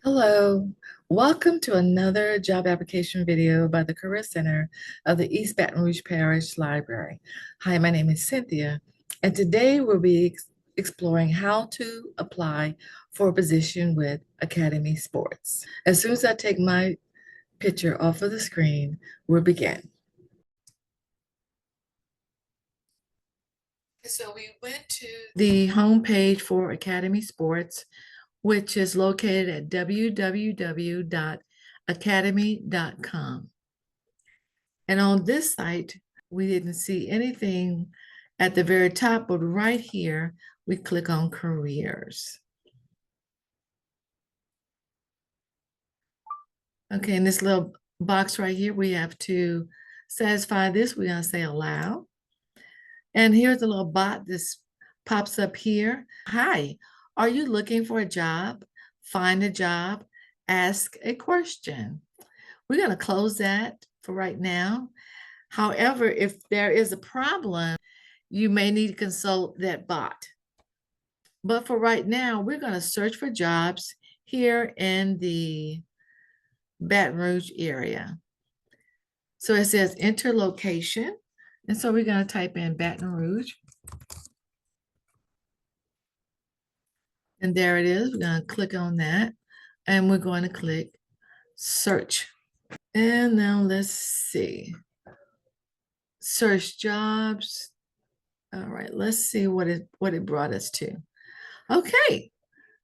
Hello, welcome to another job application video by the Career Center of the East Baton Rouge Parish Library. Hi, my name is Cynthia, and today we'll be exploring how to apply for a position with Academy Sports. As soon as I take my picture off of the screen, we'll begin. So we went to the homepage for Academy Sports, which is located at www.academy.com. And on this site, we didn't see anything at the very top, but right here, we click on careers. Okay, in this little box right here, we have to satisfy this. We're going to say allow. And here's a little bot. This pops up here. Hi, are you looking for a job? Find a job, ask a question. We're going to close that for right now. However, if there is a problem, you may need to consult that bot. But for right now, we're going to search for jobs here in the Baton Rouge area. So it says enter location. And so we're going to type in Baton Rouge. And there it is. We're going to click on that. And we're going to click search. And now let's see. Search jobs. All right, let's see what it brought us to. Okay,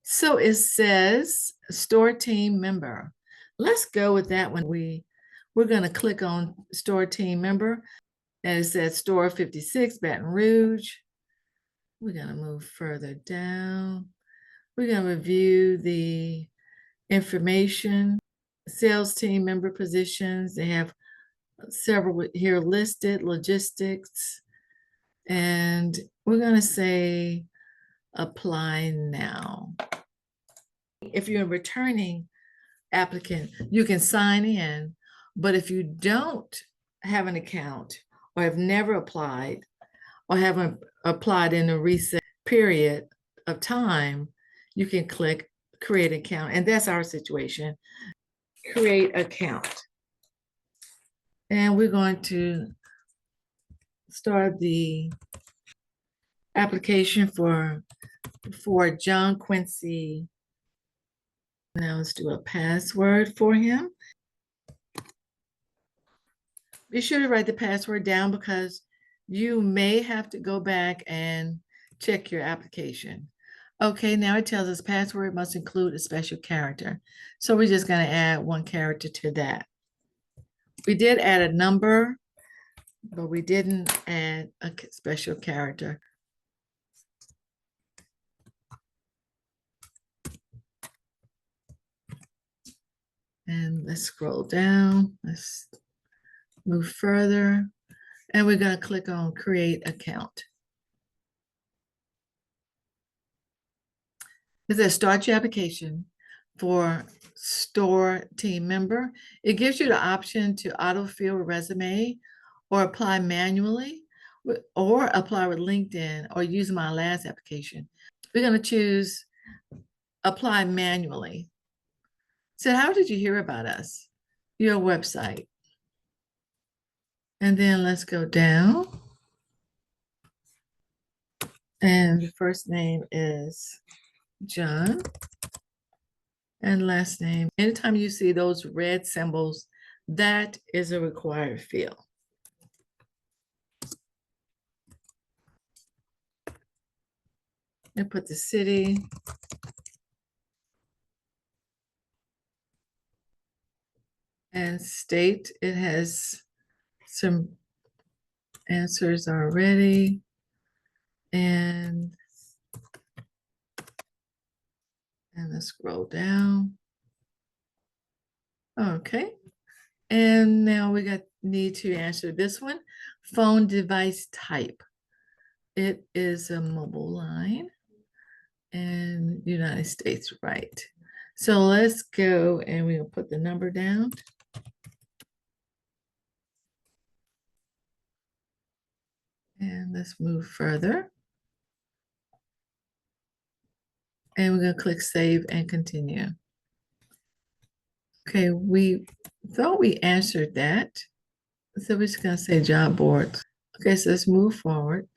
so it says store team member. Let's go with that one. We're going to click on store team member, and it says store 56, Baton Rouge. We're going to move further down. We're going to review the information. Sales team member positions. They have several here listed, logistics. And we're going to say apply now. If you're a returning applicant, you can sign in, but if you don't have an account or have never applied or haven't applied in a recent period of time, you can click create account. And that's our situation. Create account. And we're going to start the application for John Quincy. Now let's do a password for him. Be sure to write the password down because you may have to go back and check your application. Okay, now it tells us password must include a special character. So we're just going to add one character to that. We did add a number, but we didn't add a special character. And let's scroll down. Let's move further. And we're going to click on create account. It says start your application for store team member. It gives you the option to autofill a resume or apply manually or apply with LinkedIn or use my last application. We're going to choose apply manually. So how did you hear about us? Your website. And then let's go down. And the first name is John. And last name. Anytime you see those red symbols, that is a required field. And put the city. And state. It has some answers already. And let's scroll down. Okay. And now we need to answer this one. Phone device type. It is a mobile line and United States, right? So let's go and we'll put the number down. And let's move further. And we're going to click save and continue. Okay, we thought we answered that. So we're just going to say job boards. Okay, so let's move forward.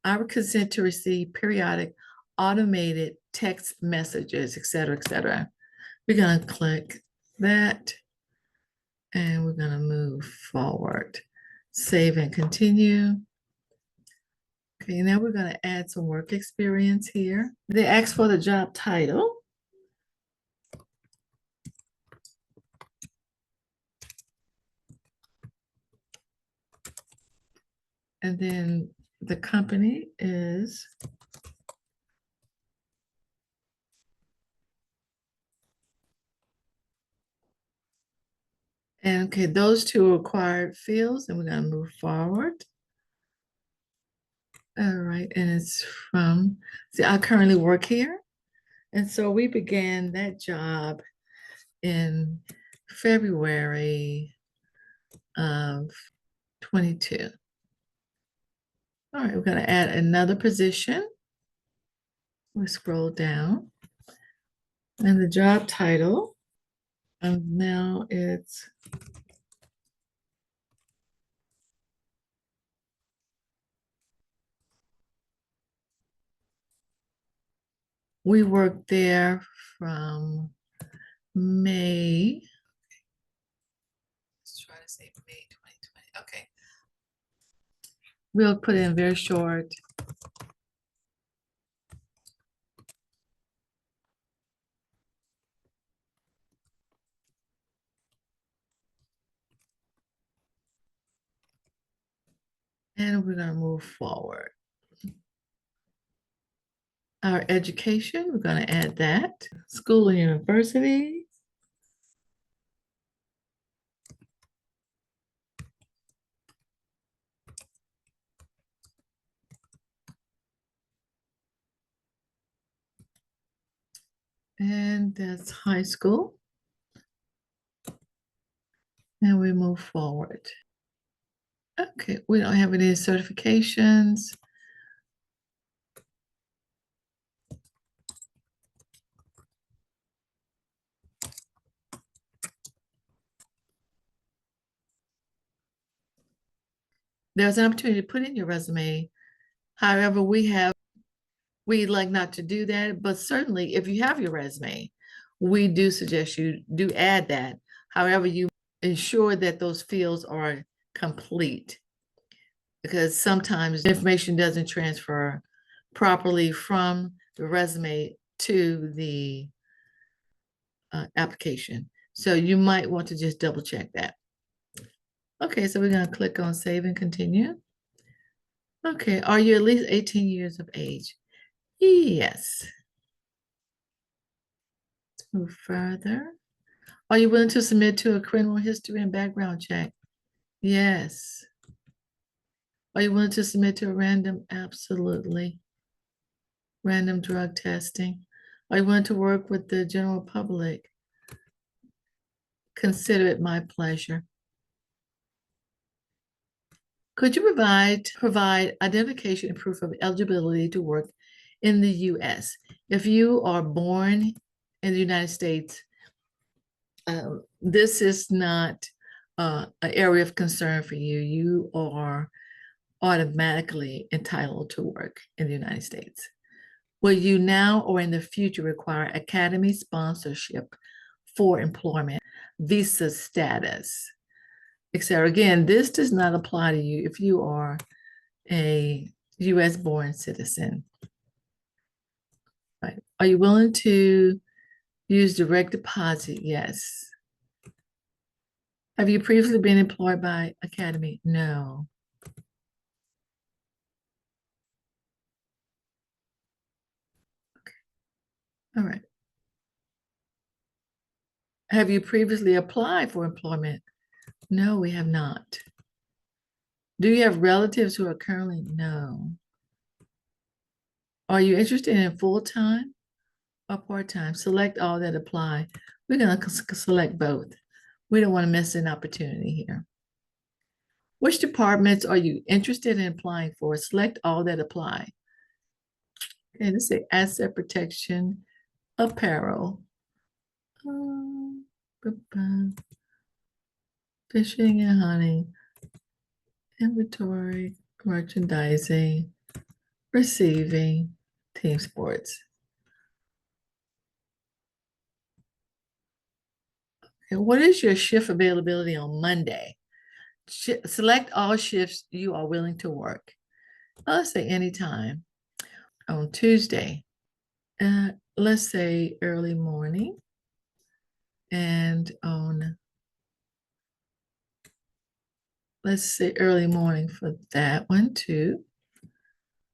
I would consent to receive periodic automated text messages, et cetera, et cetera. We're going to click that and we're going to move forward. Save and continue. Okay, now we're going to add some work experience here. They ask for the job title. And then the company is and okay, those two are required fields, and we're going to move forward. All right, and it's from, see, I currently work here. And so we began that job in February of 22. All right, we're going to add another position. We scroll down and the job title, and now it's we worked there from May. Let's try to say May 2020. Okay. We'll put in very short. And we're going to move forward. Our education, we're going to add that. School and university. And that's high school. And we move forward. Okay, we don't have any certifications. There's an opportunity to put in your resume. However, we like not to do that, but certainly if you have your resume, we do suggest you do add that. However, you ensure that those fields are complete because sometimes information doesn't transfer properly from the resume to the application. So you might want to just double check that. Okay, so we're going to click on save and continue. Okay, are you at least 18 years of age? Yes. Let's move further. Are you willing to submit to a criminal history and background check? Yes. Are you willing to submit to a random? Absolutely. Random drug testing. Are you willing to work with the general public? Consider it my pleasure. Could you provide identification and proof of eligibility to work in the US? If you are born in the United States, this is not an area of concern for you. You are automatically entitled to work in the United States. Will you now or in the future require academy sponsorship for employment, visa status, etc.? Again, this does not apply to you if you are a US born citizen. Right. Are you willing to use direct deposit? Yes. Have you previously been employed by Academy? No. Okay. All right. Have you previously applied for employment? No, we have not. Do you have relatives who are currently? No. Are you interested in full-time or part-time? Select all that apply. We're going to select both. We don't want to miss an opportunity here. Which departments are you interested in applying for? Select all that apply. Okay, let's say asset protection, apparel. Fishing and hunting, inventory, merchandising, receiving, team sports. And what is your shift availability on Monday? Select all shifts you are willing to work. Let's say anytime. On Tuesday, let's say early morning. And on, let's say early morning for that one too.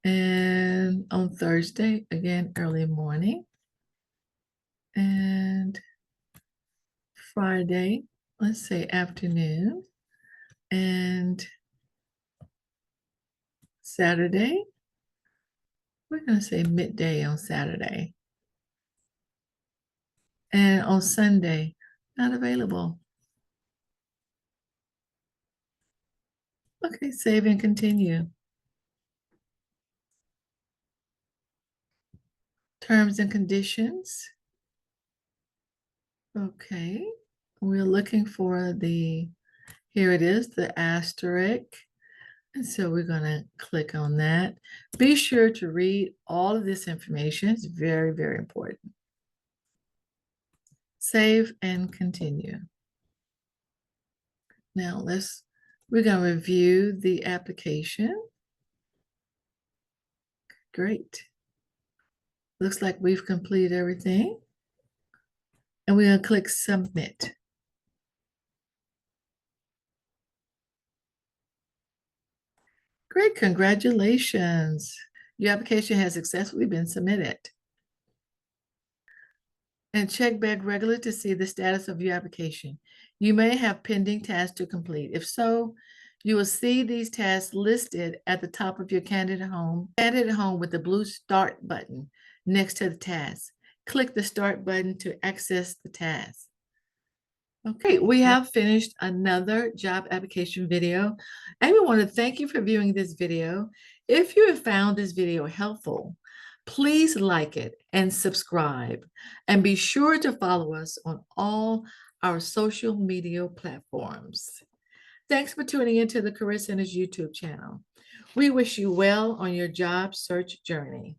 And on Thursday, again, early morning. And Friday, let's say afternoon. And Saturday, we're going to say midday on Saturday. And on Sunday, not available. Okay, save and continue. Terms and conditions. Okay, we're looking for here it is, the asterisk. And so we're going to click on that. Be sure to read all of this information. It's very, very important. Save and continue. Now we're going to review the application. Great. Looks like we've completed everything. And we're going to click submit. Great, congratulations. Your application has successfully been submitted. And check back regularly to see the status of your application. You may have pending tasks to complete. If so, you will see these tasks listed at the top of your candidate home with the blue start button next to the task. Click the start button to access the task. Okay, we have finished another job application video, and we want to thank you for viewing this video. If you have found this video helpful, please like it and subscribe, and be sure to follow us on all our social media platforms. Thanks for tuning into the Career Center's YouTube channel. We wish you well on your job search journey.